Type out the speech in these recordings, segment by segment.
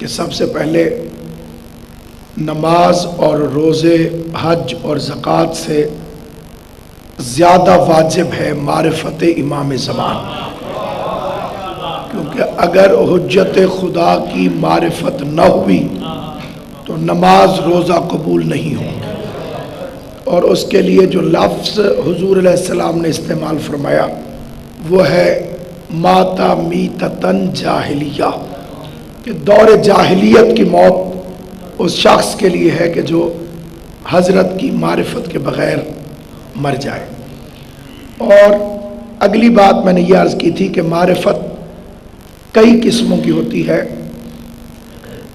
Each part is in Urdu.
کہ سب سے پہلے نماز اور روزے، حج اور زکوٰۃ سے زیادہ واجب ہے معرفت امام زمان، کیونکہ اگر حجت خدا کی معرفت نہ ہوئی تو نماز روزہ قبول نہیں ہوگی۔ اور اس کے لیے جو لفظ حضور علیہ السلام نے استعمال فرمایا وہ ہے ماتا میتتن جاہلیہ، کہ دور جاہلیت کی موت اس شخص کے لیے ہے کہ جو حضرت کی معرفت کے بغیر مر جائے۔ اور اگلی بات میں نے یہ عرض کی تھی کہ معرفت کئی قسموں کی ہوتی ہے۔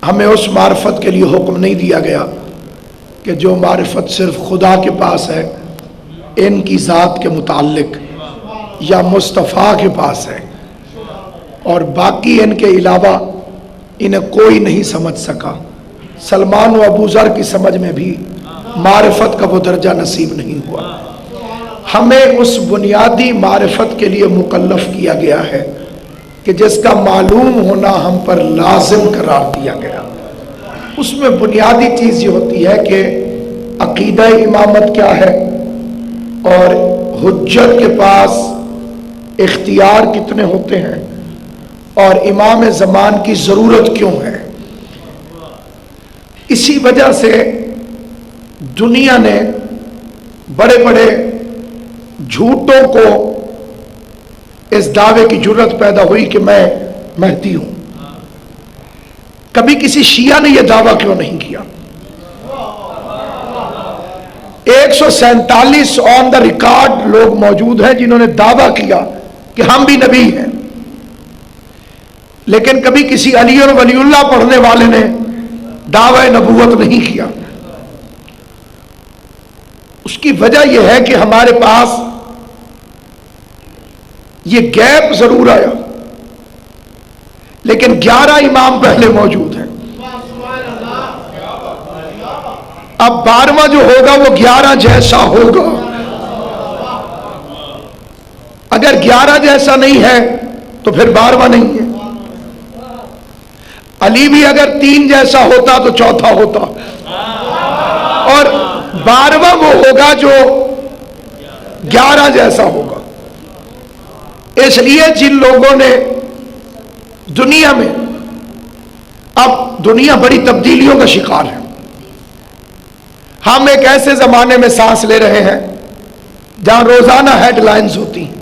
ہمیں اس معرفت کے لیے حکم نہیں دیا گیا کہ جو معرفت صرف خدا کے پاس ہے، ان کی ذات کے متعلق یا مصطفیٰ کے پاس ہے، اور باقی ان کے علاوہ انہیں کوئی نہیں سمجھ سکا۔ سلمان و ابو ذر کی سمجھ میں بھی معرفت کا وہ درجہ نصیب نہیں ہوا۔ ہمیں اس بنیادی معرفت کے لیے مکلف کیا گیا ہے کہ جس کا معلوم ہونا ہم پر لازم قرار دیا گیا۔ اس میں بنیادی چیز یہ ہوتی ہے کہ عقیدہ امامت کیا ہے، اور حجت کے پاس اختیار کتنے ہوتے ہیں، اور امام زمان کی ضرورت کیوں ہے۔ اسی وجہ سے دنیا نے بڑے بڑے جھوٹوں کو اس دعوے کی جرت پیدا ہوئی کہ میں مہدی ہوں۔ کبھی کسی شیعہ نے یہ دعویٰ کیوں نہیں کیا؟ 147 آن دا ریکارڈ لوگ موجود ہیں جنہوں نے دعویٰ کیا کہ ہم بھی نبی ہیں، لیکن کبھی کسی علی اور ولی اللہ پڑھنے والے نے دعوی نبوت نہیں کیا۔ اس کی وجہ یہ ہے کہ ہمارے پاس یہ گیپ ضرور آیا، لیکن 11 امام پہلے موجود ہیں۔ اب 12واں جو ہوگا وہ 11 جیسا ہوگا۔ اگر 11 جیسا نہیں ہے تو پھر 12واں نہیں ہے۔ علی بھی اگر 3 جیسا ہوتا تو چوتھا ہوتا، اور 12واں وہ ہوگا جو 11 جیسا ہوگا۔ اس لیے جن لوگوں نے دنیا میں، اب دنیا بڑی تبدیلیوں کا شکار ہے، ہم ایک ایسے زمانے میں سانس لے رہے ہیں جہاں روزانہ ہیڈ لائنز ہوتی ہیں،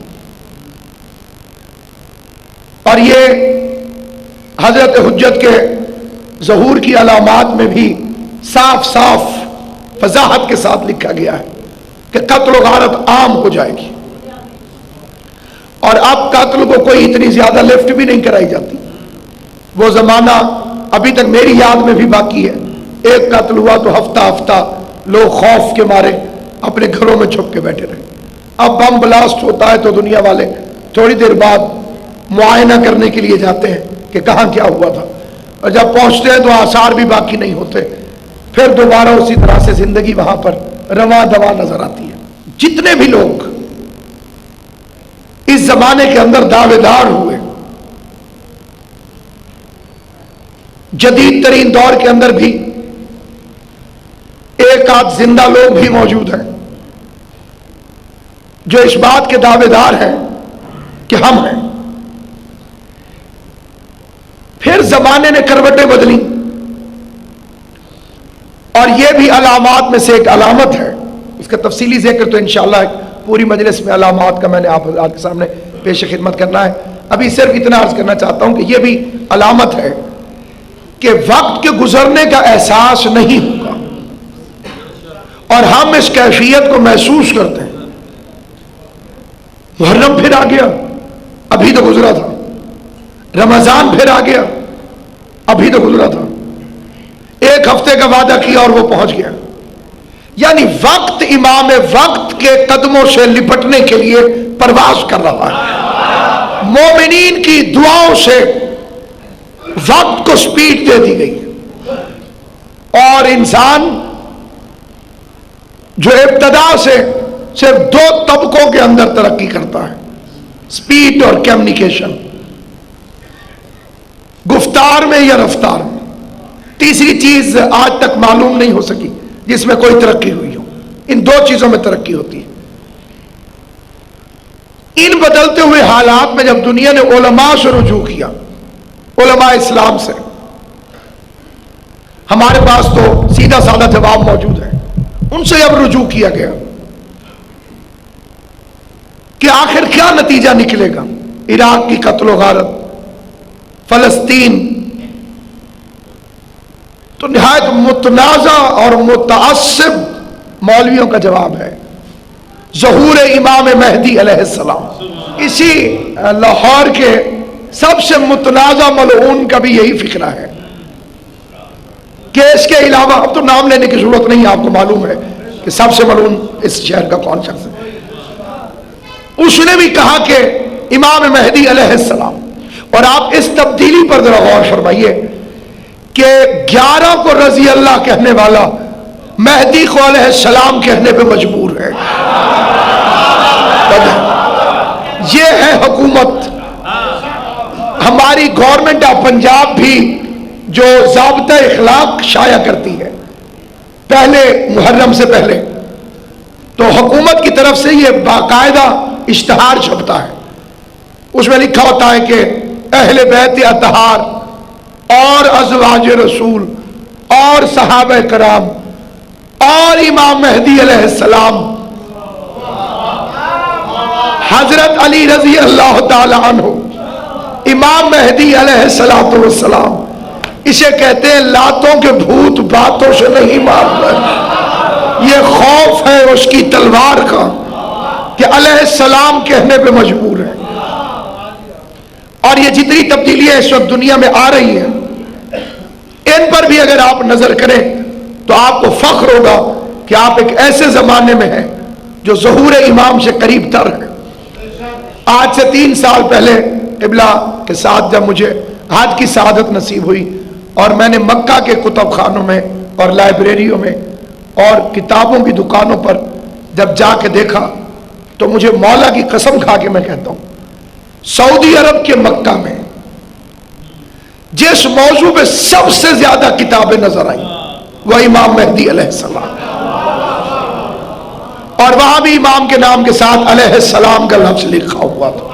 اور یہ حضرت حجت کے ظہور کی علامات میں بھی صاف صاف وضاحت کے ساتھ لکھا گیا ہے کہ قتل و غارت عام ہو جائے گی، اور اب قتل کو کوئی اتنی زیادہ لفٹ بھی نہیں کرائی جاتی۔ وہ زمانہ ابھی تک میری یاد میں بھی باقی ہے، ایک قتل ہوا تو ہفتہ ہفتہ لوگ خوف کے مارے اپنے گھروں میں چھپ کے بیٹھے رہے۔ اب بم بلاسٹ ہوتا ہے تو دنیا والے تھوڑی دیر بعد معائنہ کرنے کے لیے جاتے ہیں کہ کہاں کیا ہوا تھا، اور جب پہنچتے ہیں تو آثار بھی باقی نہیں ہوتے، پھر دوبارہ اسی طرح سے زندگی وہاں پر رواں دواں نظر آتی ہے۔ جتنے بھی لوگ اس زمانے کے اندر دعوے دار ہوئے، جدید ترین دور کے اندر بھی ایک آدھ زندہ لوگ بھی موجود ہیں جو اس بات کے دعوے دار ہیں کہ ہم ہیں۔ پھر زمانے نے کروٹیں بدلی، اور یہ بھی علامات میں سے ایک علامت ہے، اس کا تفصیلی ذکر تو انشاءاللہ پوری مجلس میں علامات کا میں نے آپ کے سامنے پیش خدمت کرنا ہے۔ ابھی صرف اتنا عرض کرنا چاہتا ہوں کہ یہ بھی علامت ہے کہ وقت کے گزرنے کا احساس نہیں ہوگا، اور ہم اس کیفیت کو محسوس کرتے ہیں۔ محرم پھر آ گیا، ابھی تو گزرا تھا، رمضان پھر آ گیا، ابھی تو گزرا تھا، ایک ہفتے کا وعدہ کیا اور وہ پہنچ گیا۔ یعنی وقت امام وقت کے قدموں سے لپٹنے کے لیے پرواز کر رہا ہے۔ مومنین کی دعاؤں سے وقت کو سپیڈ دے دی گئی، اور انسان جو ابتدا سے صرف 2 طبقوں کے اندر ترقی کرتا ہے، سپیڈ اور کمیونیکیشن، گفتار میں یا رفتار میں۔ تیسری چیز آج تک معلوم نہیں ہو سکی جس میں کوئی ترقی ہوئی ہو. ان دو چیزوں میں ترقی ہوتی ہے. ان بدلتے ہوئے حالات میں جب دنیا نے علماء سے رجوع کیا، علماء اسلام سے، ہمارے پاس تو سیدھا سادہ جواب موجود ہے، ان سے اب رجوع کیا گیا کہ آخر کیا نتیجہ نکلے گا. عراق کی قتل و غارت، فلسطین، تو نہایت متنازع اور متعصب مولویوں کا جواب ہے ظہور امام مہدی علیہ السلام. اسی لاہور کے سب سے متنازع ملعون کا بھی یہی فکرہ ہے کہ اس کے علاوہ، اب تو نام لینے کی ضرورت نہیں، آپ کو معلوم ہے کہ سب سے ملعون اس شہر کا کون شخص ہے. اس نے بھی کہا کہ امام مہدی علیہ السلام، اور آپ اس تبدیلی پر ذرا غور فرمائیے کہ 11 کو رضی اللہ کہنے والا مہدی کو علیہ السلام کہنے پہ مجبور ہے. یہ ہے حکومت. ہماری گورنمنٹ آف پنجاب بھی جو ضابطہ اخلاق شائع کرتی ہے پہلے محرم سے پہلے، تو حکومت کی طرف سے یہ باقاعدہ اشتہار چھپتا ہے. اس میں لکھا ہوتا ہے کہ اہل بیت اطہار اور ازواج رسول اور صحابہ کرام اور امام مہدی علیہ السلام، حضرت علی رضی اللہ تعالی عنہ، امام مہدی علیہ السلام، اسے کہتے ہیں لاتوں کے بھوت باتوں سے نہیں مارتا. یہ خوف ہے اس کی تلوار کا کہ علیہ السلام کہنے پہ مجبور ہے. اور یہ جتنی تبدیلیاں اس وقت دنیا میں آ رہی ہیں، ان پر بھی اگر آپ نظر کریں تو آپ کو فخر ہوگا کہ آپ ایک ایسے زمانے میں ہیں جو ظہور امام سے قریب تر ہے. آج سے 3 سال پہلے قبلہ کے ساتھ جب مجھے حج کی سعادت نصیب ہوئی اور میں نے مکہ کے کتب خانوں میں اور لائبریریوں میں اور کتابوں کی دکانوں پر جب جا کے دیکھا تو مجھے مولا کی قسم کھا کے میں کہتا ہوں، سعودی عرب کے مکہ میں جس موضوع پہ سب سے زیادہ کتابیں نظر آئیں وہ امام مہدی علیہ السلام، اور وہاں بھی امام کے نام کے ساتھ علیہ السلام کا لفظ لکھا ہوا تھا.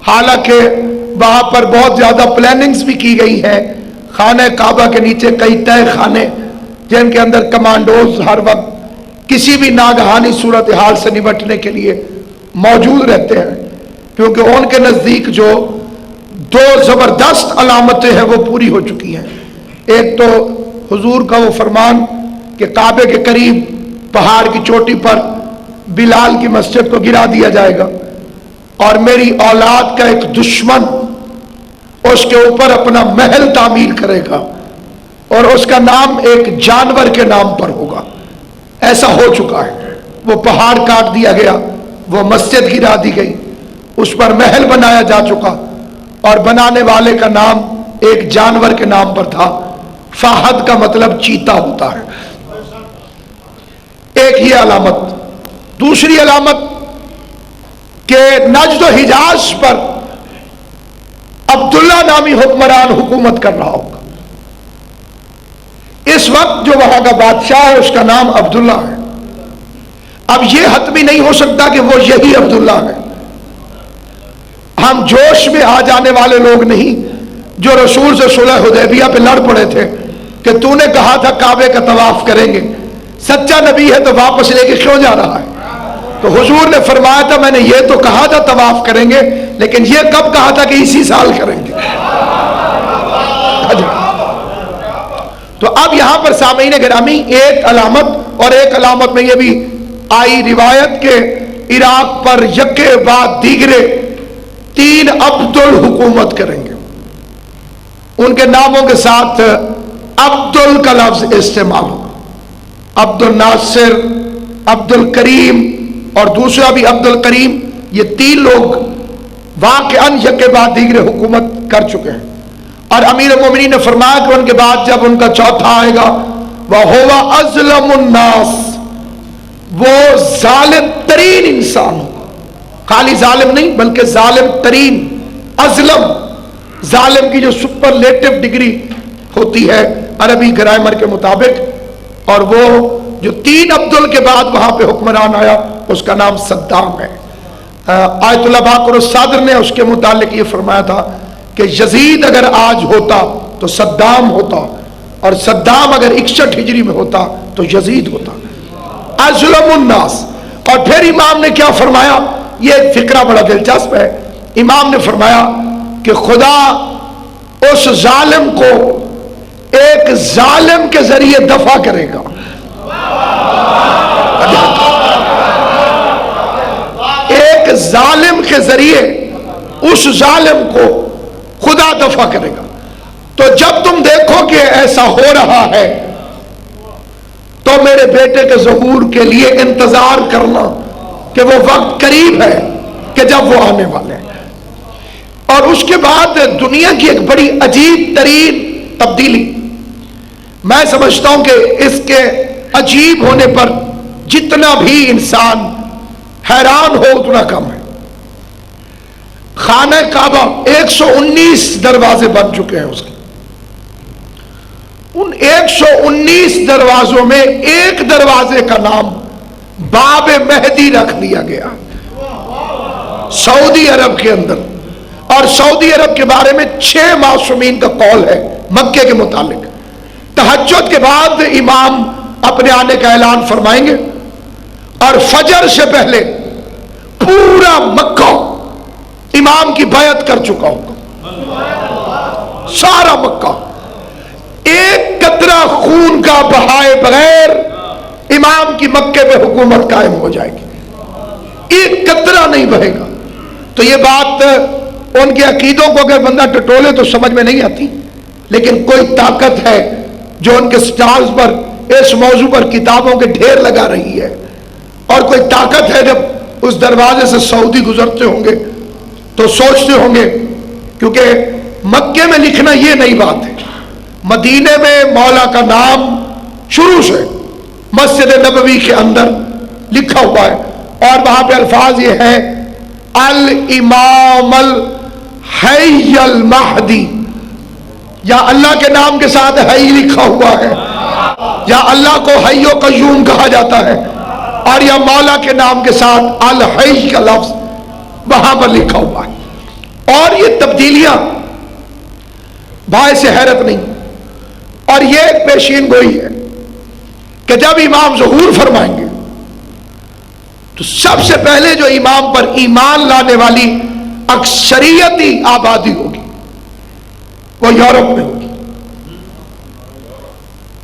حالانکہ وہاں پر بہت زیادہ پلاننگز بھی کی گئی ہیں. خانہ کعبہ کے نیچے کئی تہہ خانے جن کے اندر کمانڈوز ہر وقت کسی بھی ناگہانی صورتحال سے نمٹنے کے لیے موجود رہتے ہیں، کیونکہ ان کے نزدیک جو 2 زبردست علامتیں ہیں وہ پوری ہو چکی ہیں. ایک تو حضور کا وہ فرمان کہ کعبے کے قریب پہاڑ کی چوٹی پر بلال کی مسجد کو گرا دیا جائے گا، اور میری اولاد کا ایک دشمن اس کے اوپر اپنا محل تعمیر کرے گا اور اس کا نام ایک جانور کے نام پر ہوگا. ایسا ہو چکا ہے. وہ پہاڑ کاٹ دیا گیا، وہ مسجد گرا دی گئی، اس پر محل بنایا جا چکا، اور بنانے والے کا نام ایک جانور کے نام پر تھا. فہد کا مطلب چیتا ہوتا ہے. ایک یہ علامت. دوسری علامت کہ نجد و حجاز پر عبداللہ نامی حکمران حکومت کر رہا ہوگا. اس وقت جو وہاں کا بادشاہ ہے اس کا نام عبداللہ ہے. اب یہ حتمی نہیں ہو سکتا کہ وہ یہی عبداللہ ہے. ہم جوش میں آ جانے والے لوگ نہیں جو رسول سے صلح حدیبیہ پہ لڑ پڑے تھے کہ تو نے کہا تھا کعبے کا طواف کریں گے، سچا نبی ہے تو واپس لے کے کیوں جا رہا ہے؟ تو حضور نے فرمایا تھا میں نے یہ تو کہا تھا طواف کریں گے، لیکن یہ کب کہا تھا کہ اسی سال کریں گے. تو اب یہاں پر سامعین گرامی ایک علامت، اور ایک علامت میں یہ بھی آئی روایت کے عراق پر یکے بعد دیگرے 3 عبدل حکومت کریں گے. ان کے ناموں کے ساتھ عبدل کا لفظ استعمال ہوگا. عبد الناصر، عبد الکریم اور دوسرا بھی عبد الکریم، یہ 3 لوگ واقعاً یکے بعد دیگرے حکومت کر چکے ہیں. اور امیر المومنین نے فرمایا کہ ان کے بعد جب ان کا چوتھا آئے گا وَهُوَ أَظْلَمُ النَّاسِ، وہ ظالم ترین انسان ہوگا. خالی ظالم نہیں بلکہ ظالم ترین. ازلم، ظالم کی جو سپرلیٹو ڈگری ہوتی ہے عربی گرامر کے مطابق، اور وہ جو 3 عبدل کے بعد وہاں پہ حکمران آیا اس کا نام صدام ہے۔ آیت اللہ باقر الصادر نے اس کے متعلق یہ فرمایا تھا کہ یزید اگر آج ہوتا تو صدام ہوتا، اور صدام اگر 61 ہجری میں ہوتا تو یزید ہوتا۔ اظلم الناس۔ اور پھر امام نے کیا فرمایا، یہ فقرہ بڑا دلچسپ ہے، امام نے فرمایا کہ خدا اس ظالم کو ایک ظالم کے ذریعے دفع کرے گا، ایک ظالم کے ذریعے اس ظالم کو خدا دفع کرے گا۔ تو جب تم دیکھو کہ ایسا ہو رہا ہے تو میرے بیٹے کے ظہور کے لیے انتظار کرنا کہ وہ وقت قریب ہے کہ جب وہ آنے والے ہیں۔ اور اس کے بعد دنیا کی ایک بڑی عجیب ترین تبدیلی، میں سمجھتا ہوں کہ اس کے عجیب ہونے پر جتنا بھی انسان حیران ہو اتنا کم ہے۔ خانہ کعبہ 119 دروازے بن چکے ہیں اس کے، ان 119 دروازوں میں ایک دروازے کا نام باب مہدی رکھ دیا گیا سعودی عرب کے اندر، اور سعودی عرب کے بارے میں 6 معصومین کا قول ہے مکے کے متعلق۔ تہجد کے بعد امام اپنے آنے کا اعلان فرمائیں گے، اور فجر سے پہلے پورا مکہ امام کی بیعت کر چکا ہوگا، سارا مکہ، ایک قطرہ خون کا بہائے بغیر امام کی مکے پہ حکومت قائم ہو جائے گی، ایک قطرہ نہیں بہے گا۔ تو یہ بات ان کے عقیدوں کو اگر بندہ ٹٹولے تو سمجھ میں نہیں آتی، لیکن کوئی طاقت ہے جو ان کے سٹالز پر اس موضوع پر کتابوں کے ڈھیر لگا رہی ہے، اور کوئی طاقت ہے جب اس دروازے سے سعودی گزرتے ہوں گے تو سوچتے ہوں گے، کیونکہ مکے میں لکھنا یہ نئی بات ہے، مدینے میں مولا کا نام شروع سے مسجد نبوی کے اندر لکھا ہوا ہے، اور وہاں پہ الفاظ یہ ہے الامام الحی المہدی، یا اللہ کے نام کے ساتھ حی لکھا ہوا ہے، یا اللہ کو حی و قیوم کہا جاتا ہے، اور یا مولا کے نام کے ساتھ الحی کا لفظ وہاں پر لکھا ہوا ہے۔ اور یہ تبدیلیاں باعث حیرت نہیں، اور یہ ایک پیشین گوئی ہے کہ جب امام ظہور فرمائیں گے تو سب سے پہلے جو امام پر ایمان لانے والی اکثریتی آبادی ہوگی وہ یورپ میں ہوگی،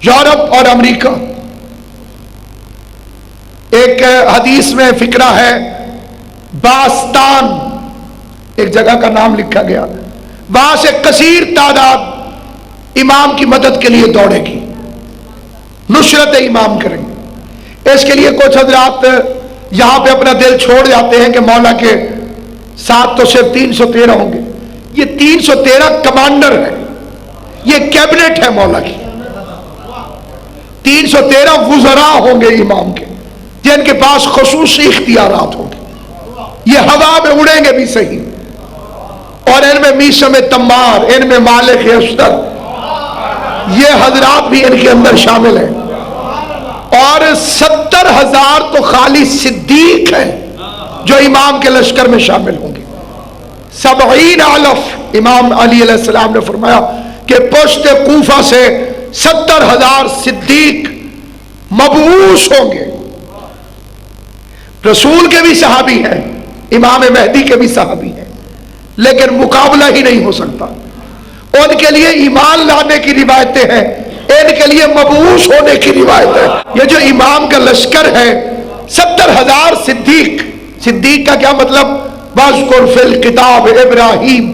یورپ اور امریکہ۔ ایک حدیث میں فقرہ ہے باستان، ایک جگہ کا نام لکھا گیا، وہاں سے کثیر تعداد امام کی مدد کے لیے دوڑے گی، نصرت امام کریں گے۔ اس کے لیے کچھ حضرات یہاں پہ اپنا دل چھوڑ جاتے ہیں کہ مولا کے ساتھ تو صرف 313 ہوں گے، یہ 313 کمانڈر ہے، یہ کیبنٹ ہے مولا کی، 313 وزراء ہوں گے امام کے جن کے پاس خصوصی اختیارات ہوں گے، یہ ہوا میں اڑیں گے بھی صحیح، اور ان میں میثم تمار، ان میں مالک اشتر، یہ حضرات بھی ان کے اندر شامل ہیں، اور 70,000 تو خالی صدیق ہیں جو امام کے لشکر میں شامل ہوں گے۔ 70,000 امام علی علیہ السلام نے فرمایا کہ پشت کوفہ سے 70,000 صدیق مبعوث ہوں گے، رسول کے بھی صحابی ہیں، امام مہدی کے بھی صحابی ہیں، لیکن مقابلہ ہی نہیں ہو سکتا۔ ان کے لیے ایمان لانے کی روایتیں ہیں، ان کے لیے مبعوث ہونے کی روایت ہے۔ یہ جو امام کا لشکر ہے 70,000 صدیق، صدیق کا کیا مطلب؟ وَاذْكُرْ فِي الْكِتَابِ ابراہیم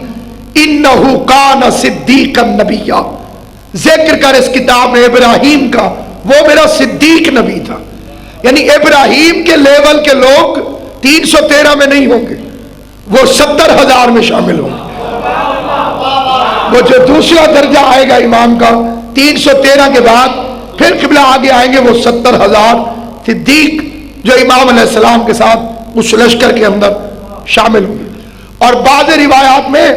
اِنَّهُ كَانَ صِدِّيقًا نَبِيًّا، ذکر کر اس کتاب میں ابراہیم کا، وہ میرا صدیق نبی تھا۔ یعنی ابراہیم کے لیول کے لوگ 313 میں نہیں ہوں گے، وہ 70,000 میں شامل ہوں گے۔ وہ جو دوسرا درجہ آئے گا امام کا 313 کے بعد، پھر قبلہ آگے آئیں گے وہ 70,000 صدیق جو امام علیہ السلام کے ساتھ اس لشکر کے اندر شامل ہوں گے۔ اور بعض روایات میں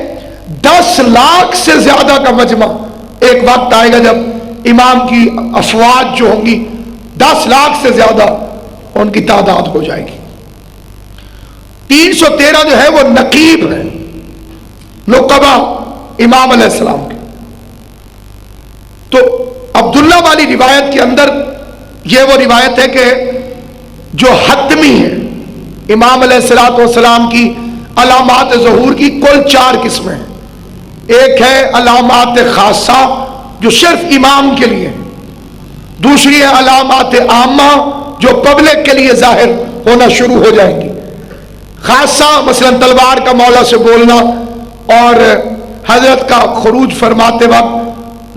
10 لاکھ سے زیادہ کا مجمع ایک وقت آئے گا جب امام کی افواج جو ہوں گی 10 لاکھ سے زیادہ ان کی تعداد ہو جائے گی۔ 313 جو ہے وہ نقیب ہے، نقبہ امام علیہ السلام کے۔ تو عبداللہ والی روایت کے اندر یہ وہ روایت ہے کہ جو حتمی ہے، امام علیہ السلام کی علامات ظہور کی کل 4 قسمیں ہیں۔ ایک ہے علامات خاصہ جو صرف امام کے لیے ہے، دوسری ہے علامات عامہ جو پبلک کے لیے ظاہر ہونا شروع ہو جائیں گی۔ خاصہ مثلا تلوار کا مولا سے بولنا اور حضرت کا خروج فرماتے وقت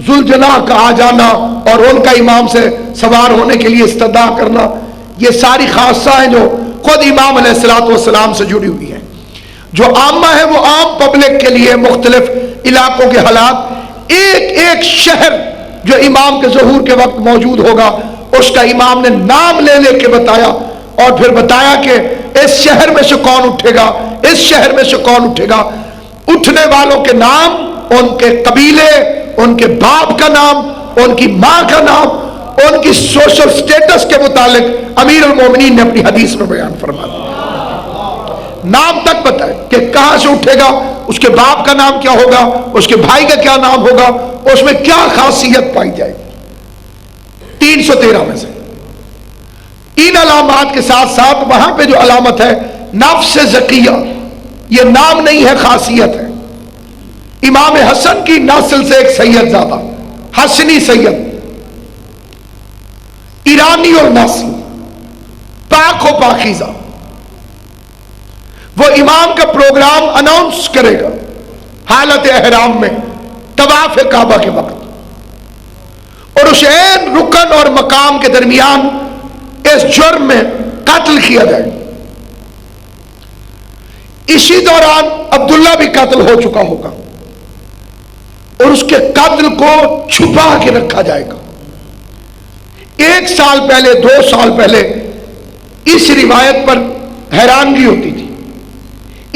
ذوالجناح کا آ جانا اور ان کا امام سے سوار ہونے کے لیے استدعا کرنا، یہ ساری خاصہ ہیں جو خود امام علیہ السلام سے جڑی ہوئی ہیں۔ جو عامہ ہے وہ عام پبلک کے لیے مختلف علاقوں کے حالات، ایک ایک شہر جو امام کے ظہور کے وقت موجود ہوگا اس کا امام نے نام لے لے کے بتایا، اور پھر بتایا کہ اس شہر میں سے کون اٹھے گا، اس شہر میں سے کون اٹھے گا۔ اٹھنے والوں کے نام، ان کے قبیلے، ان کے باپ کا نام، ان کی ماں کا نام، ان کی سوشل سٹیٹس کے متعلق امیر المومنین نے اپنی حدیث میں بیان فرما دیا۔ نام تک بتائے کہ کہاں سے اٹھے گا، اس کے باپ کا نام کیا ہوگا، اس کے بھائی کا کیا نام ہوگا، اس میں کیا خاصیت پائی جائے گی۔ 313 میں سے ان علامات کے ساتھ ساتھ وہاں پہ جو علامت ہے نفس زکیہ، یہ نام نہیں ہے، خاصیت ہے۔ امام حسن کی نسل سے ایک سید زادہ، حسنی سید، ایرانی اور نسل، پاک و پاکیزہ، وہ امام کا پروگرام اناؤنس کرے گا حالت احرام میں طواف کعبہ کے وقت، اور اس عین رکن اور مقام کے درمیان اس جرم میں قتل کیا جائے۔ اسی دوران عبداللہ بھی قتل ہو چکا ہوگا، اور اس کے قتل کو چھپا کے رکھا جائے گا۔ 1 سال پہلے، 2 سال پہلے اس روایت پر حیرانگی ہوتی تھی۔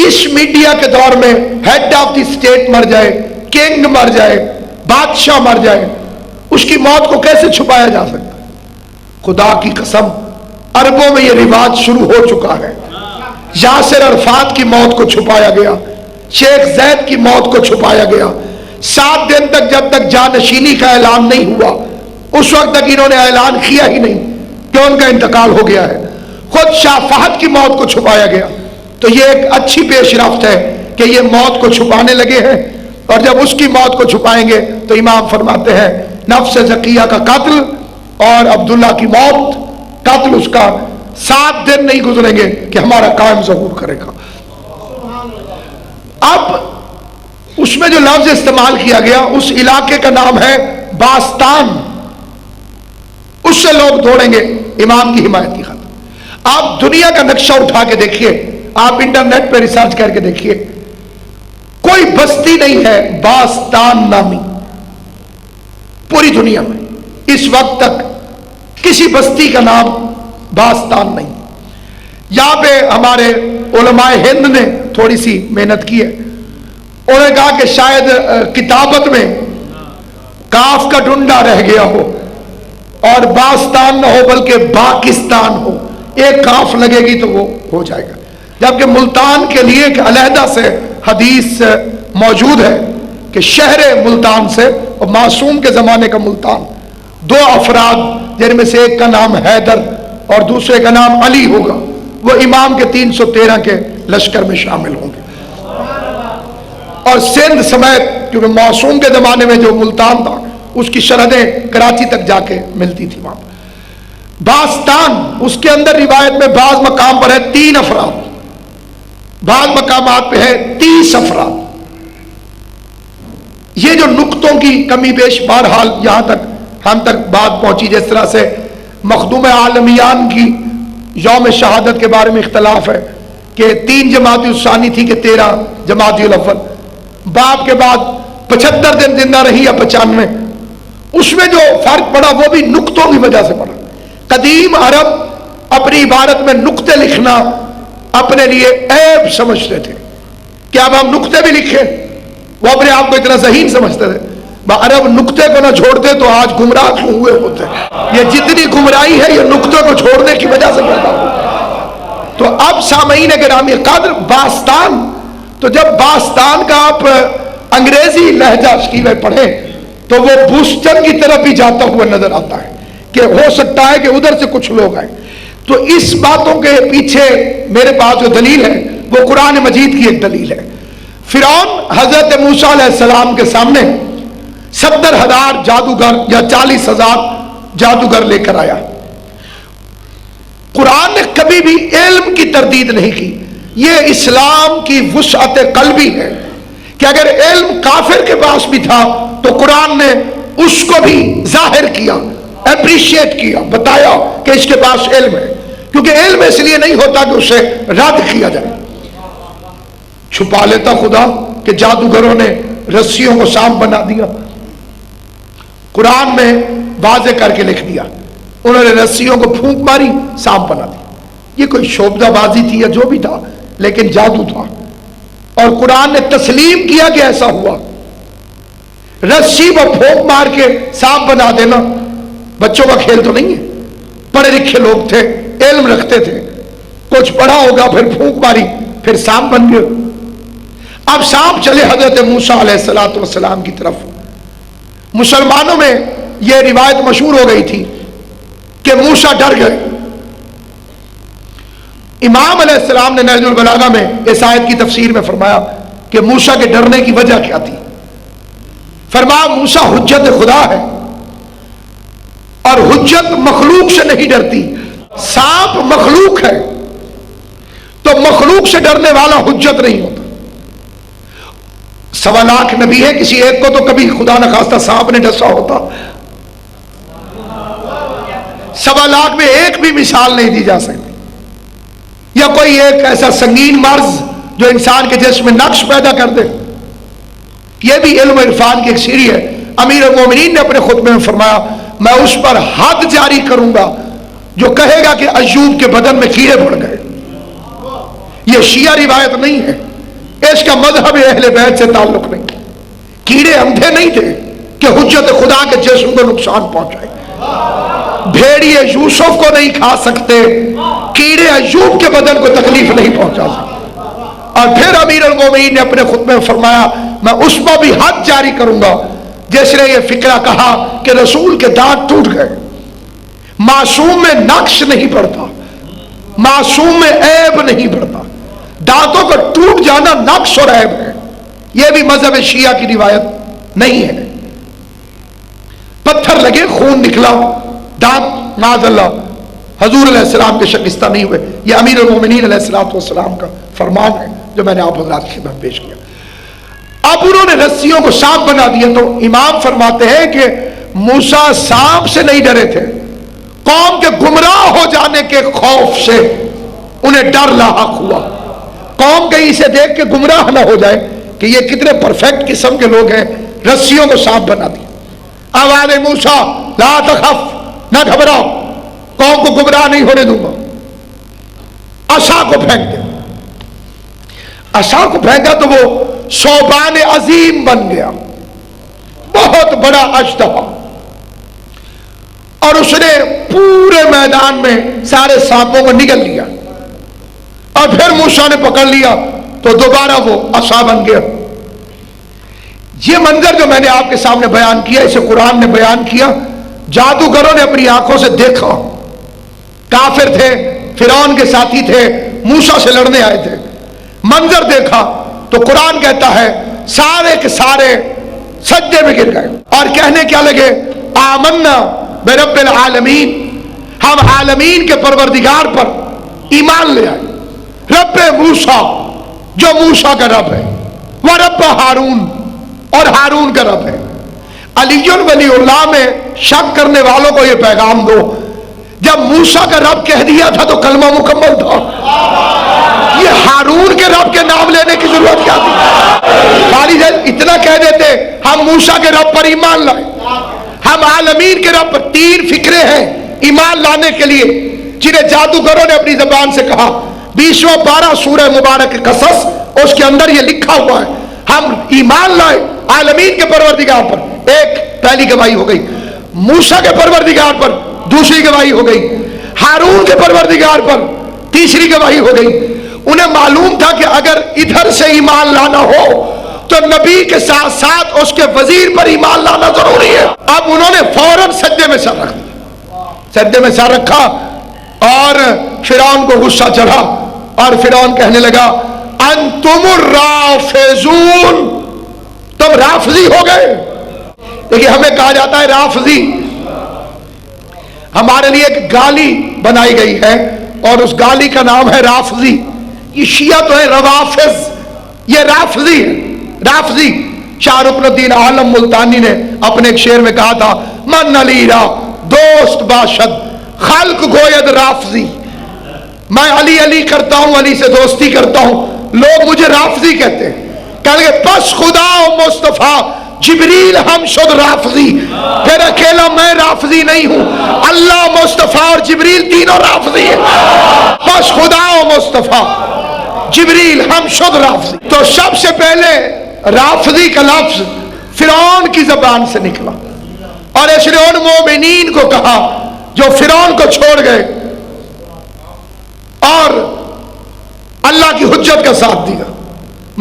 اس میڈیا کے دور میں ہیڈ آف دی اسٹیٹ مر جائے، کنگ مر جائے، بادشاہ مر جائے، اس کی موت کو کیسے چھپایا جا سکتا ہے؟ خدا کی قسم عربوں میں یہ رواج شروع ہو چکا ہے۔ یاسر عرفات کی موت کو چھپایا گیا، شیخ زید کی موت کو چھپایا گیا۔ 7 دن تک جب تک جانشینی کا اعلان نہیں ہوا، اس وقت تک انہوں نے اعلان کیا ہی نہیں کہ ان کا انتقال ہو گیا ہے۔ خود شاہ فہد کی موت کو چھپایا گیا۔ تو یہ ایک اچھی پیش رفت ہے کہ یہ موت کو چھپانے لگے ہیں، اور جب اس کی موت کو چھپائیں گے تو امام فرماتے ہیں نفس زکیہ کا قتل اور عبداللہ کی موت، قتل اس کا 7 دن نہیں گزریں گے کہ ہمارا قائم ظہور کرے گا۔ اب اس میں جو لفظ استعمال کیا گیا اس علاقے کا نام ہے باستان، اس سے لوگ دوڑیں گے امام کی حمایت کی خاطر۔ آپ دنیا کا نقشہ اٹھا کے دیکھیے، آپ انٹرنیٹ پہ ریسرچ کر کے دیکھیے، کوئی بستی نہیں ہے باستان نامی پوری دنیا میں اس وقت تک کسی بستی کا نام باستان نہیں۔ یہاں پہ ہمارے علماء ہند نے تھوڑی سی محنت کی ہے، انہوں نے کہا کہ شاید کتابت میں کاف کا ڈنڈا رہ گیا ہو اور باستان نہ ہو بلکہ باکستان ہو، ایک کاف لگے گی تو وہ ہو جائے گا۔ جبکہ ملتان کے لیے ایک علیحدہ سے حدیث موجود ہے کہ شہر ملتان سے، اور معصوم کے زمانے کا ملتان، 2 افراد جن میں سے ایک کا نام حیدر اور دوسرے کا نام علی ہوگا، وہ امام کے 313 کے لشکر میں شامل ہوں گے۔ اور سندھ سمیت، کیونکہ معصوم کے زمانے میں جو ملتان تھا اس کی سرحدیں کراچی تک جا کے ملتی تھی۔ وہاں باستان، اس کے اندر روایت میں بعض مقام پر ہے 3 افراد، بعض مقامات پہ ہے 30 افراد۔ یہ جو نقطوں کی کمی بیش، بہرحال یہاں تک ہم تک بات پہنچی، جس طرح سے مخدوم عالمیان کی یوم شہادت کے بارے میں اختلاف ہے کہ 3 جمادی الثانی تھی کہ 13 جمادی الاول، باپ کے بعد 75 دن زندہ رہی یا 95، اس میں جو فرق پڑا وہ بھی نقطوں کی وجہ سے پڑا۔ قدیم عرب اپنی عبارت میں نقطے لکھنا اپنے لیے عیب سمجھتے تھے کہ اب ہم نقطے بھی لکھیں، وہ اپنے آپ کو اتنا ذہین سمجھتے تھے۔ عرب نقطے کو نہ چھوڑتے تو آج گمراہ کیوں ہوئے ہوتے. یہ جتنی گمراہی ہے یہ نقطے کو چھوڑنے کی وجہ سے پیدا ہوئی. تو اب سامعین گرامی قدر باستان، تو جب باستان کا آپ انگریزی لہجہ شکیوے پڑھیں تو وہ بوسٹن کی طرف بھی جاتا ہوا نظر آتا ہے کہ ہو سکتا ہے کہ ادھر سے کچھ لوگ آئیں. تو اس باتوں کے پیچھے میرے پاس جو دلیل ہے وہ قرآن مجید کی ایک دلیل ہے. فرعون حضرت موسیٰ علیہ السلام کے سامنے 70,000 جادوگر یا 40,000 جادوگر لے کر آیا. قرآن نے کبھی بھی علم کی تردید نہیں کی. یہ اسلام کی وسعت قلبی ہے کہ اگر علم کافر کے پاس بھی تھا تو قرآن نے اس کو بھی ظاہر کیا، اپریشیٹ کیا، بتایا کہ اس کے پاس علم ہے. کیونکہ علم اس لیے نہیں ہوتا کہ اسے رد کیا جائے. چھپا لیتا خدا کہ جادوگروں نے رسیوں کو سانپ بنا دیا. قرآن میں واضح کر کے لکھ دیا انہوں نے رسیوں کو پھونک ماری سانپ بنا دی. یہ کوئی شوبدہ بازی تھی یا جو بھی تھا لیکن جادو تھا. اور قرآن نے تسلیم کیا کہ ایسا ہوا. رسی کو پھونک مار کے سانپ بنا دینا بچوں کا کھیل تو نہیں ہے. پڑھے لکھے لوگ تھے، علم رکھتے تھے، کچھ پڑھا ہوگا، پھر پھونک ماری پھر سانپ بن گئے. اب سانپ چلے حضرت موسیٰ علیہ السلام کی طرف. مسلمانوں میں یہ روایت مشہور ہو گئی تھی کہ موسیٰ ڈر گئے. امام علیہ السلام نے نہج البلاغہ میں اس آیت کی تفسیر میں فرمایا کہ موسیٰ کے ڈرنے کی وجہ کیا تھی. فرمایا موسیٰ حجت خدا ہے اور حجت مخلوق سے نہیں ڈرتی. سانپ مخلوق ہے تو مخلوق سے ڈرنے والا حجت نہیں ہوتا. 1.25 لاکھ نبی ہے، کسی ایک کو تو کبھی خدا نہ خواستہ سانپ نے ڈسا ہوتا. 1.25 لاکھ میں ایک بھی مثال نہیں دی جا سکتی. یا کوئی ایک ایسا سنگین مرض جو انسان کے جسم میں نقش پیدا کر دے. یہ بھی علم و عرفان کی ایک سیڑھی ہے. امیر المومنین نے اپنے خطبے میں فرمایا میں اس پر حد جاری کروں گا جو کہے گا کہ ایوب کے بدن میں کیڑے پڑ گئے. یہ شیعہ روایت نہیں ہے، اس کا مذہب اہل بیت سے تعلق نہیں. کیڑے اندھے نہیں تھے کہ حجت خدا کے جسم کو نقصان پہنچائے. بھیڑیے یوسف کو نہیں کھا سکتے، کیڑے ایوب کے بدن کو تکلیف نہیں پہنچا سکتے. اور پھر امیر المومنین نے اپنے خطبے میں فرمایا میں اس پر بھی حد جاری کروں گا جس نے یہ فکرہ کہا کہ رسول کے دانت ٹوٹ گئے. معصوم میں نقش نہیں پڑتا، معصوم میں عیب نہیں پڑتا. دانتوں کا ٹوٹ جانا نقش اور عیب ہے. یہ بھی مذہب شیعہ کی روایت نہیں ہے. پتھر لگے، خون نکلا، دانت معاذ اللہ حضور علیہ السلام کے شکستہ نہیں ہوئے. یہ امیر المومنین علیہ السلام کا فرمان ہے جو میں نے آپ حضرات کی خدمت پیش کیا. اب انہوں نے رسیوں کو سانپ بنا دیا. تو امام فرماتے ہیں کہ موسیٰ سانپ سے نہیں ڈرے تھے، قوم کے گمراہ ہو جانے کے خوف سے انہیں ڈر لاحق ہوا. قوم کہیں اسے دیکھ کے گمراہ نہ ہو جائے کہ یہ کتنے پرفیکٹ قسم کے لوگ ہیں، رسیوں کو سانپ بنا دیا. آواز موسیٰ لا تخف، نہ گھبراؤ، قوم کو گمراہ نہیں ہونے دوں گا. عصا کو پھینک دیا. عصا کو پھینکا تو وہ ثعبان عظیم بن گیا، بہت بڑا اژدہا. اور اس نے پورے میدان میں سارے سانپوں کو نگل لیا. اور پھر موسیٰ نے پکڑ لیا تو دوبارہ وہ عصا بن گیا. یہ منظر جو میں نے آپ کے سامنے بیان کیا اسے قرآن نے بیان کیا. جادوگروں نے اپنی آنکھوں سے دیکھا. کافر تھے، فرعون کے ساتھی تھے، موسیٰ سے لڑنے آئے تھے. منظر دیکھا تو قرآن کہتا ہے سارے کے سارے سجدے میں گر گئے اور کہنے کیا لگے آمنا برب العالمین، ہم عالمین کے پروردگار پر ایمان لے آئے. رب موسیٰ جو موسیٰ کا رب ہے، وہ رب ہارون اور ہارون کا رب ہے. علی ولی اللہ میں شک کرنے والوں کو یہ پیغام دو جب موسیٰ کا رب کہہ دیا تھا تو کلمہ مکمل تھا. یہ ہارون کے رب کے نام لینے کی ضرورت کیا تھی؟ خالی اتنا کہہ دیتے ہم موسیٰ کے رب پر ایمان لائے، ہم عالمین کے رب پر. 3 فکرے ہیں ایمان لانے کے لیے جنہیں جادوگروں نے اپنی زبان سے کہا. 20واں پارہ سورہ مبارک قصص، اس کے اندر یہ لکھا ہوا ہے ہم ایمان لائے عالمین کے پروردگار پر. ایک پہلی گواہی ہو گئی، موسیٰ کے پروردگار پر دوسری گواہی ہو گئی، ہارون کے پروردگار پر تیسری گواہی ہو گئی۔ انہیں معلوم تھا کہ اگر ادھر سے ایمان لانا ہو تو نبی کے ساتھ ساتھ اس کے وزیر پر ایمان لانا ضروری ہے۔ اب انہوں نے فوراً سجدے میں سر رکھ دیا، سجدے میں سر رکھا، اور فرعون کو غصہ چڑھا، اور فرعون کہنے لگا انتم الرافضون، تم رافضی ہو گئے۔ دیکھیں ہمیں کہا جاتا ہے رافضی، ہمارے لیے ایک گالی بنائی گئی ہے اور اس گالی کا نام ہے رافضی۔ یہ شیعہ تو ہے روافض، یہ رافضی ہے، رافضی۔ شاہ رکن الدین عالم ملتانی نے اپنے ایک شعر میں کہا تھا من علی را دوست باشد خلق گوید رافضی، میں علی علی کرتا ہوں، علی سے دوستی کرتا ہوں، لوگ مجھے رافضی کہتے ہیں۔ کہہ لگے پس خدا و مصطفیٰ جبریل ہم شد رافضی، پھر اکیلا میں رافضی نہیں ہوں، اللہ مصطفیٰ اور جبریل تینوں رافضی ہیں۔ پس خدا و مصطفیٰ جبریل ہم شد رافضی۔ تو سب سے پہلے رافضی کا لفظ فرعون کی زبان سے نکلا، اور اس نے ان مومنین کو کہا جو فرعون کو چھوڑ گئے اور اللہ کی حجت کا ساتھ دیا۔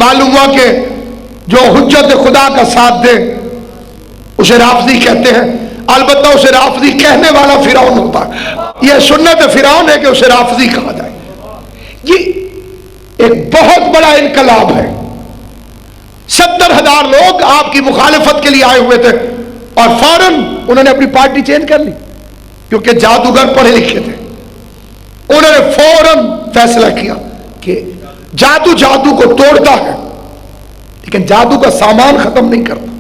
معلوم ہوا کہ جو حجت خدا کا ساتھ دے اسے رافضی کہتے ہیں، البتہ اسے رافضی کہنے والا فرعون ہوتا ہے۔ یہ سنت فرعون ہے کہ اسے رافضی کہا جائے۔ یہ ایک بہت بڑا انقلاب ہے۔ 70,000 لوگ آپ کی مخالفت کے لیے آئے ہوئے تھے، اور فوراً انہوں نے اپنی پارٹی چینج کر لی، کیونکہ جادوگر پڑھے لکھے تھے۔ انہوں نے فوراً فیصلہ کیا کہ جادو کو توڑتا ہے لیکن جادو کا سامان ختم نہیں کرتا۔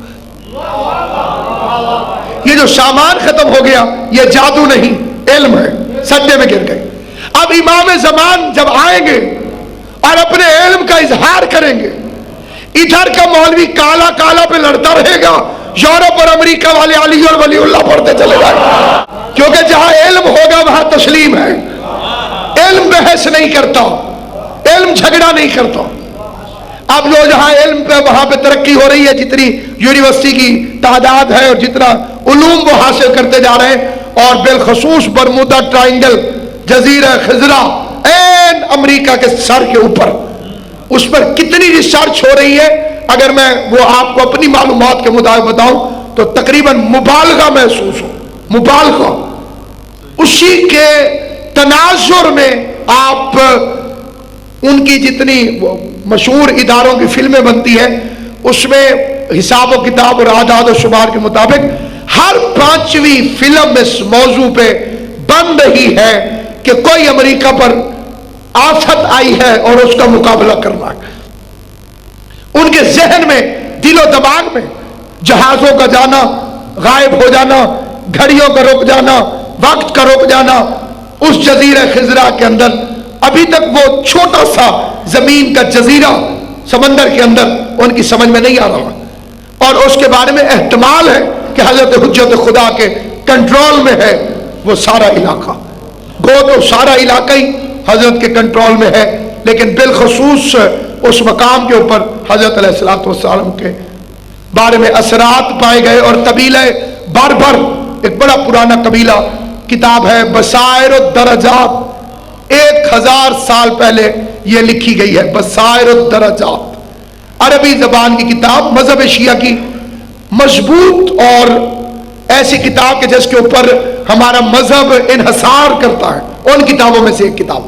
یہ جو سامان ختم ہو گیا یہ جادو نہیں، علم ہے، سجدے میں گر گئے۔ اب امام زمان جب آئیں گے اور اپنے علم کا اظہار کریں گے، ادھر کا مولوی کالا کالا پہ لڑتا رہے گا، یورپ اور امریکہ والے علی اور ولی اللہ پڑھتے چلے جائیں گے، کیونکہ جہاں علم ہوگا وہاں تسلیم ہے۔ علم بحث نہیں کرتا، علم جھگڑا نہیں کرتا۔ اب جو جہاں علم پہ وہاں پہ ترقی ہو رہی ہے، جتنی یونیورسٹی کی تعداد ہے اور جتنا علوم وہ حاصل کرتے جا رہے ہیں، اور بالخصوص برمودا ٹرائنگل، جزیرہ خضرہ این امریکہ کے سر کے اوپر، اس پر کتنی ریسرچ ہو رہی ہے، اگر میں وہ آپ کو اپنی معلومات کے مطابق بتاؤں تو تقریباً مبالغہ محسوس ہو، مبالغہ۔ اسی کے تناظر میں آپ ان کی جتنی مشہور اداروں کی فلمیں بنتی ہیں، اس میں حساب و کتاب اور اعداد و شمار کے مطابق ہر 5ویں فلم اس موضوع پہ بن رہی ہے کہ کوئی امریکہ پر آفت آئی ہے اور اس کا مقابلہ کرنا ہے۔ ان کے ذہن میں، دل و دماغ میں جہازوں کا جانا، غائب ہو جانا، گھڑیوں کا رک جانا، وقت کا رک جانا، اس جزیرہ خضرہ کے اندر ابھی تک وہ چھوٹا سا زمین کا جزیرہ سمندر کے اندر ان کی سمجھ میں نہیں آ رہا، اور اس کے بارے میں احتمال ہے کہ حضرت حجت خدا کے کنٹرول میں ہے وہ سارا علاقہ۔ گو تو سارا علاقہ ہی حضرت کے کنٹرول میں ہے، لیکن بالخصوص اس مقام کے اوپر حضرت علیہ الصلوۃ والسلام کے بارے میں اثرات پائے گئے۔ اور قبیلہ بربر، ایک بڑا پرانا قبیلہ، کتاب ہے بصائر الدرجات، 1000 سال پہلے یہ لکھی گئی ہے، بصائر الدرجات، عربی زبان کی کتاب، مذہب شیعہ کی مضبوط اور ایسی کتاب کہ جس کے اوپر ہمارا مذہب انحصار کرتا ہے، ان کتابوں میں سے ایک کتاب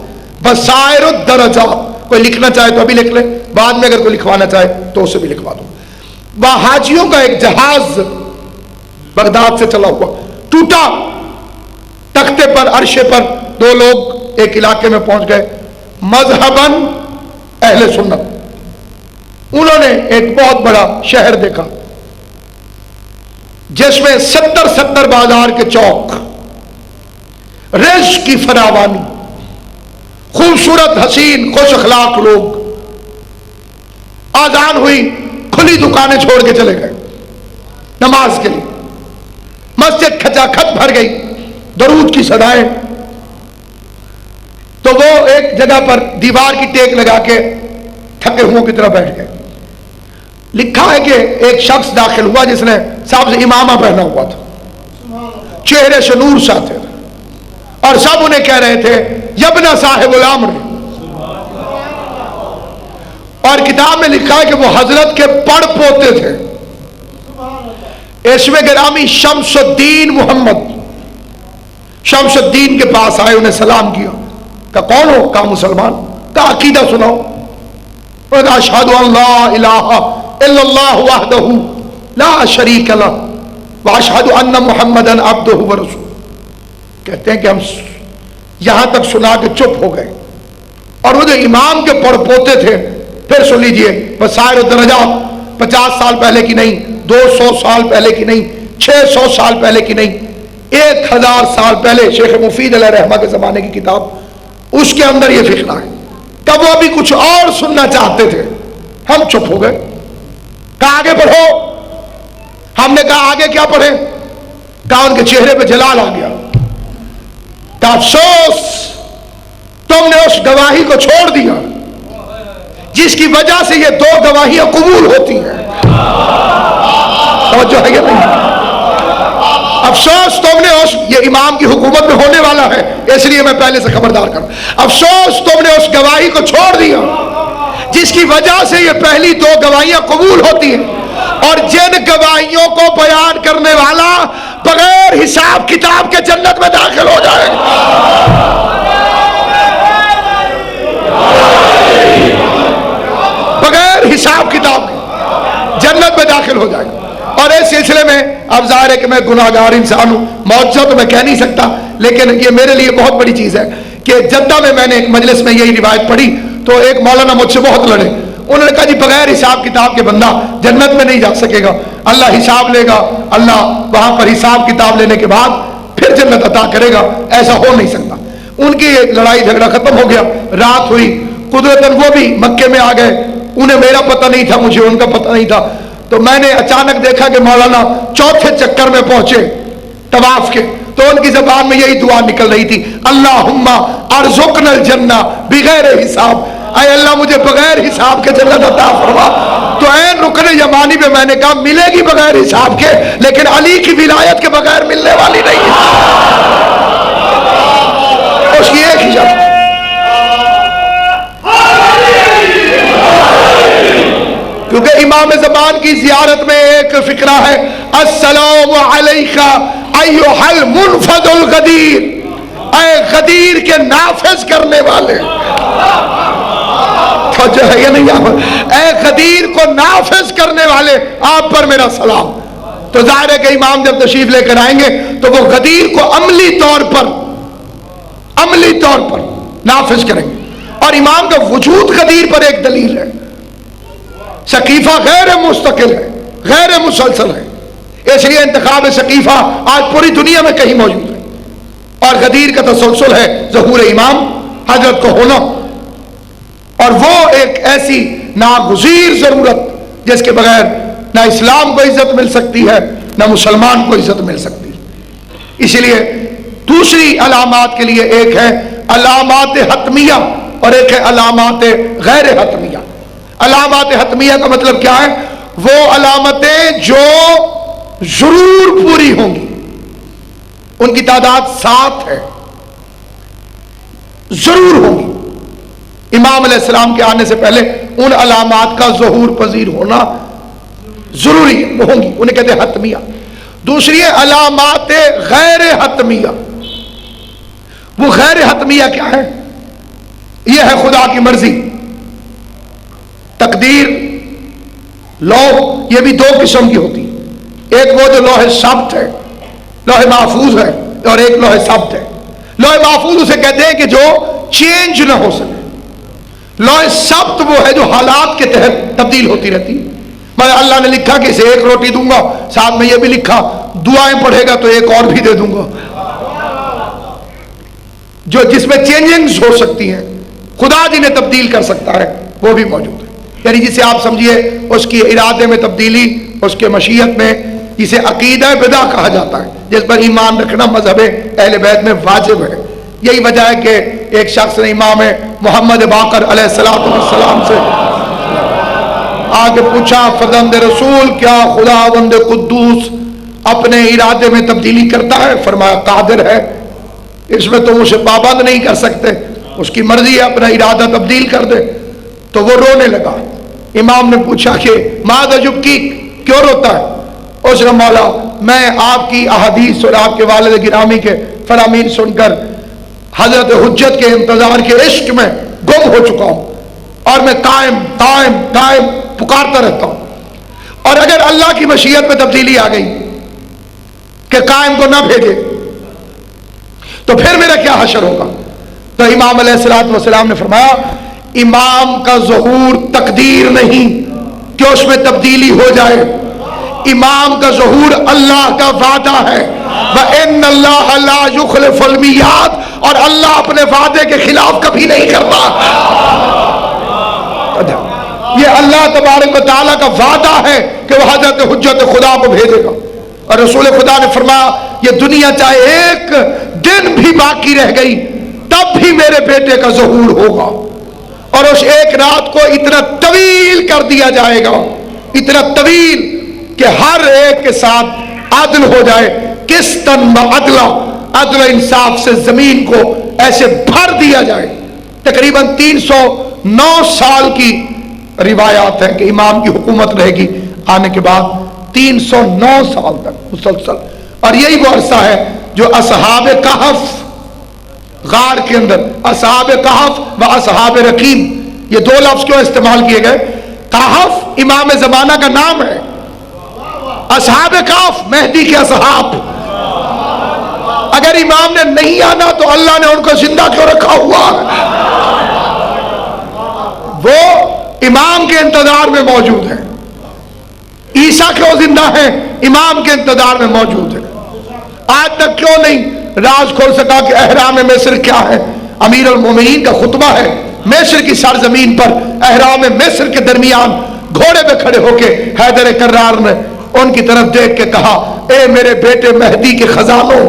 بصائر الدرجات۔ کوئی لکھنا چاہے تو ابھی لکھ لے، بعد میں اگر کوئی لکھوانا چاہے تو اسے بھی لکھوا دوں۔ وہاں حاجیوں کا ایک جہاز بغداد سے چلا ہوا ٹوٹا، تختے پر، عرشے پر 2 لوگ ایک علاقے میں پہنچ گئے، مذہباً اہل سنت۔ انہوں نے ایک بہت بڑا شہر دیکھا جس میں 70 بازار کے چوک، رزق کی فراوانی، خوبصورت حسین خوش اخلاق لوگ، آذان ہوئی، کھلی دکانیں چھوڑ کے چلے گئے نماز کے لیے، مسجد کھچا کھچ بھر گئی، درود کی صدائیں۔ تو وہ ایک جگہ پر دیوار کی ٹیک لگا کے تھکے ہوں کی طرح بیٹھ گئے۔ لکھا ہے کہ ایک شخص داخل ہوا جس نے صاحب سے امامہ پہنا ہوا تھا, چہرے سے نور سے آتے تھے, اور سب انہیں کہہ رہے تھے یبنا صاحب الامر. اور کتاب میں لکھا ہے کہ وہ حضرت کے پڑ پوتے تھے. اسم گرامی شمس الدین محمد, شمس الدین کے پاس آئے, انہیں سلام کیا, کہا کون ہو؟ کہا مسلمان. کہا عقیدہ سناؤ. کہا اشہد ان لا الہ الا اللہ وحدہ لا شریک لہ واشہد ان محمدًا عبدہ ورسولہ. کہتے ہیں کہ ہم یہاں تک سنا کے چپ ہو گئے, اور وہ جو امام کے پڑ پوتے تھے, پھر سن لیجئے, وسائر الدرجات 50 سال پہلے کی نہیں, 200 سال پہلے کی نہیں, 600 سال پہلے کی نہیں, 1000 سال پہلے شیخ مفید علیہ رحمہ کے زمانے کی کتاب, اس کے اندر یہ فقہ ہے. تب وہ بھی کچھ اور سننا چاہتے تھے, ہم چپ ہو گئے. کہا آگے پڑھو. ہم نے کہا آگے کیا پڑھیں؟ کہا ان کے چہرے پہ جلال آ گیا. کہا افسوس تم نے اس گواہی کو چھوڑ دیا جس کی وجہ سے یہ 2 گواہیاں قبول ہوتی ہیں. توجہ ہے یا نہیں؟ افسوس تم نے یہ امام کی حکومت میں ہونے والا ہے, اس لیے میں پہلے سے خبردار کروں. افسوس تم نے اس گواہی کو چھوڑ دیا جس کی وجہ سے یہ پہلی 2 گواہیاں قبول ہوتی ہیں, اور جن گواہیوں کو بیان کرنے والا بغیر حساب کتاب کے جنت میں داخل ہو جائے گا. بغیر حساب کتاب کے جنت میں داخل ہو جائے گا. اور اس سلسلے میں اب ظاہر ہے کہ میں گناہگار انسان ہوں, معجزہ تو میں کہہ نہیں سکتا, لیکن یہ میرے لیے بہت بڑی چیز ہے کہ جدہ میں نے ایک مجلس میں یہی روایت پڑھی تو ایک مولانا مجھ سے بہت لڑے. انہوں نے کہا جی بغیر حساب کتاب کے بندہ جنت میں نہیں جا سکے گا, اللہ حساب لے گا, اللہ وہاں پر حساب کتاب لینے کے بعد پھر جنت عطا کرے گا, ایسا ہو نہیں سکتا. ان کی لڑائی جھگڑا ختم ہو گیا, رات ہوئی, قدرتاً وہ بھی مکے میں آ گئے, انہیں میرا پتہ نہیں تھا, مجھے ان کا پتہ نہیں تھا. تو میں نے اچانک دیکھا کہ مولانا 4تھے چکر میں پہنچے طواف کے, تو ان کی زبان میں یہی دعا نکل رہی تھی, اللہم ارزقنا الجنہ بغیر حساب, اے اللہ مجھے بغیر حساب کے جنت عطا فرما. تو عین رکن یمانی پہ میں نے کہا ملے گی بغیر حساب کے, لیکن علی کی ولایت کے بغیر ملنے والی نہیں ہے. اس کی ایک ہی شرط, کیونکہ امام زمان کی زیارت میں ایک فقرہ ہے, السلام علیکہ ایھا المنفذ الغدیر, اے غدیر کے نافذ کرنے والے. ہے یا نہیں؟ اے غدیر کو نافذ کرنے والے آپ پر میرا سلام. تو ظاہر ہے کہ امام جب تشریف لے کر آئیں گے تو وہ غدیر کو عملی طور پر نافذ کریں گے. اور امام کا وجود غدیر پر ایک دلیل ہے, سقیفہ غیر مستقل ہے, غیر مسلسل ہے, اس لیے انتخاب سقیفہ آج پوری دنیا میں کہیں موجود ہے, اور غدیر کا تسلسل ہے ظہور امام حضرت کو ہونا, اور وہ ایک ایسی ناگزیر ضرورت جس کے بغیر نہ اسلام کو عزت مل سکتی ہے نہ مسلمان کو عزت مل سکتی. اسی لیے دوسری علامات کے لیے ایک ہے علامات حتمیہ اور ایک ہے علامات غیر حتمیہ. علامات حتمیہ کا مطلب کیا ہے؟ وہ علامتیں جو ضرور پوری ہوں گی, ان کی تعداد 7 ہے, ضرور ہوں گی. امام علیہ السلام کے آنے سے پہلے ان علامات کا ظہور پذیر ہونا ضروری ہوں گی, انہیں کہتے ہیں حتمیہ. دوسری ہے علامات غیر حتمیہ. وہ غیر حتمیہ کیا ہے؟ یہ ہے خدا کی مرضی, تقدیر, لوح. یہ بھی 2 قسم کی ہوتی, ایک وہ جو لوح ثبت ہے, لوح محفوظ ہے, اور ایک لوح ثبت ہے. لوح محفوظ اسے کہتے ہیں کہ جو چینج نہ ہو سکے. لوح ثبت وہ ہے جو حالات کے تحت تبدیل ہوتی رہتی. میں اللہ نے لکھا کہ اسے 1 روٹی دوں گا, ساتھ میں یہ بھی لکھا دعائیں پڑھے گا تو 1 اور بھی دے دوں گا, جو جس میں چینجنگز ہو سکتی ہیں, خدا جنہیں تبدیل کر سکتا ہے وہ بھی موجود ہے. یعنی جسے آپ سمجھیے اس کی ارادے میں تبدیلی, اس کے مشیت میں, جسے عقیدہ بدع کہا جاتا ہے, جس پر ایمان رکھنا مذہب اہل بیت میں واجب ہے. یہی وجہ ہے کہ ایک شخص نے امام محمد باقر علیہ السلام سے آگے پوچھا فرزند رسول کیا خداوند قدوس اپنے ارادے میں تبدیلی کرتا ہے؟ فرمایا قادر ہے، اس میں تم اسے پابند نہیں کر سکتے، اس کی مرضی ہے اپنا ارادہ تبدیل کر دے۔ تو وہ رونے لگا۔ امام نے پوچھا کہ ماذا یبکی، کیوں روتا ہے؟ اس نے مولا میں آپ کی احادیث اور آپ کے والد گرامی کے فرامین سن کر حضرت حجت کے انتظار کے عشق میں گم ہو چکا ہوں، اور میں قائم قائم قائم پکارتا رہتا ہوں، اور اگر اللہ کی مشیت میں تبدیلی آ گئی کہ قائم کو نہ بھیجے تو پھر میرا کیا حشر ہوگا؟ تو امام علیہ السلام نے فرمایا امام کا ظہور تقدیر نہیں کہ اس میں تبدیلی ہو جائے، امام کا ظہور اللہ کا وعدہ ہے، وَإِنَّ اللَّهَ لَا يُخْلِفُ الْمِيعَادَ، اور اللہ اپنے وعدے کے خلاف کبھی نہیں کرتا۔ یہ اللہ تبارک و تعالیٰ کا وعدہ ہے کہ وہ حضرت حجت خدا کو بھیجے گا، اور رسول خدا نے فرمایا یہ دنیا چاہے ایک دن بھی باقی رہ گئی تب بھی میرے بیٹے کا ظہور ہوگا، اور اس ایک رات کو اتنا طویل کر دیا جائے گا، اتنا طویل کہ ہر ایک کے ساتھ عدل ہو جائے، قسطن و عدلا، عدل انصاف سے زمین کو ایسے بھر دیا جائے۔ تقریباً 309 سال کی روایات ہیں کہ امام کی حکومت رہے گی آنے کے بعد 309 سال تک مسلسل، اور یہی وہ عرصہ ہے جو اصحاب کہف غار کے اندر، اصحاب کہف و اصحاب رقیم، یہ دو لفظ کیوں استعمال کیے گئے؟ کہف امام زمانہ کا نام ہے، اصحاب کہف مہدی کے اصحاب۔ اگر امام نے نہیں آنا تو اللہ نے ان کو زندہ کیوں رکھا ہوا؟ وہ امام کے انتظار میں موجود ہیں۔ عیسیٰ کیوں زندہ ہیں؟ امام کے انتظار میں موجود ہیں۔ آج تک کیوں نہیں راز کھول سکا کہ احرام مصر کیا ہے؟ امیر المومنین کا خطبہ ہے مصر کی سرزمین پر، احرام مصر کے درمیان گھوڑے پہ کھڑے ہو کے حیدر کرار نے ان کی طرف دیکھ کے کہا اے میرے بیٹے مہدی کے خزانوں،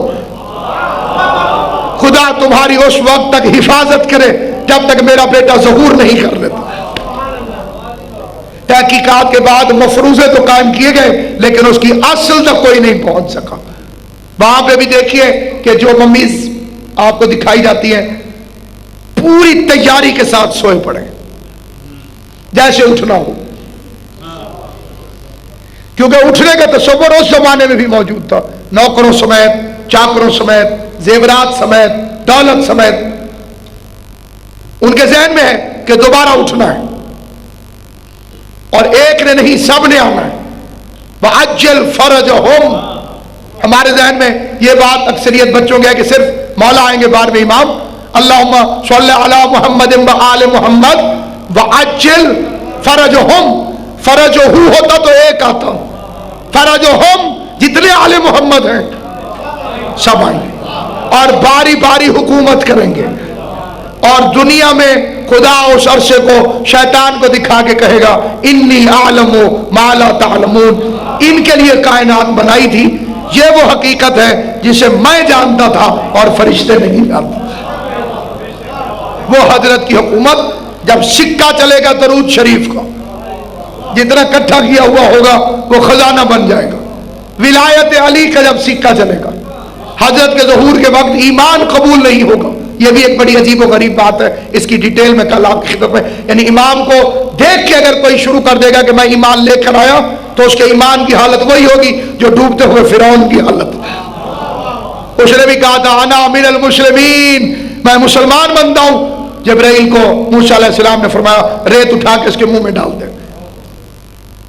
خدا تمہاری اس وقت تک حفاظت کرے جب تک میرا بیٹا ظہور نہیں کر لیتا۔ تحقیقات کے بعد مفروضے تو قائم کیے گئے لیکن اس کی اصل تک کوئی نہیں پہنچ سکا۔ وہاں پہ بھی دیکھیے کہ جو ممیز آپ کو دکھائی جاتی ہیں پوری تیاری کے ساتھ سوئے پڑے جیسے اٹھنا ہو، کیونکہ اٹھنے کا تصور اس زمانے میں بھی موجود تھا، نوکروں سمیت، چاکروں سمیت، زیورات سمیت، دولت سمیت، ان کے ذہن میں ہے کہ دوبارہ اٹھنا ہے، اور ایک نے نہیں سب نے آنا ہے۔ وَعَجِّلْ فَرَجَهُمْ، ہمارے ذہن میں یہ بات اکثریت بچوں کے ہے کہ صرف مولا آئیں گے بعد میں امام، اللہم صلی علی محمد و آل محمد وعجل فرجہم، فرجہو ہوتا تو ایک آتا، فرجہم جتنے آل محمد ہیں سب آئیں گے اور باری باری حکومت کریں گے، اور دنیا میں خدا اس عرصے کو شیطان کو دکھا کے کہے گا انی اعلم ما لا تعلمون، ان کے لیے کائنات بنائی تھی، یہ وہ حقیقت ہے جسے میں جانتا تھا اور فرشتے نہیں جانتے۔ وہ حضرت کی حکومت جب سکہ چلے گا درود شریف کا جتنا اکٹھا کیا ہوا ہوگا وہ خزانہ بن جائے گا۔ ولایت علی کا جب سکہ چلے گا، حضرت کے ظہور کے وقت ایمان قبول نہیں ہوگا، یہ بھی ایک بڑی عجیب و غریب بات ہے، اس کی ڈیٹیل میں کل آپ کی خدمت میں، یعنی امام کو دیکھ کے اگر کوئی شروع کر دے گا کہ میں ایمان لے کر آیا تو اس کے ایمان کی حالت وہی ہوگی جو ڈوبتے ہوئے فرعون کی حالت۔ اس نے بھی کہا تھا انا من المسلمین، میں مسلمان بنتا ہوں۔ جبرائیل کو موسیٰ علیہ السلام نے فرمایا ریت اٹھا کے اس کے منہ میں ڈال دے،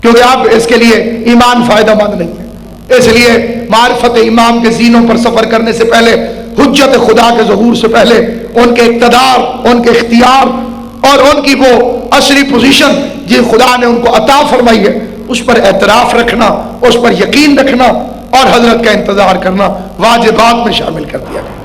کیونکہ اب اس کے لیے ایمان فائدہ مند نہیں ہے۔ اس لیے معرفت امام کے زینوں پر سفر کرنے سے پہلے، حجت خدا کے ظہور سے پہلے، ان کے اقتدار، ان کے اختیار اور ان کی وہ اصلی پوزیشن جن خدا نے ان کو عطا فرمائی ہے اس پر اعتراف رکھنا، اس پر یقین رکھنا اور حضرت کا انتظار کرنا واجبات میں شامل کر دیا گیا۔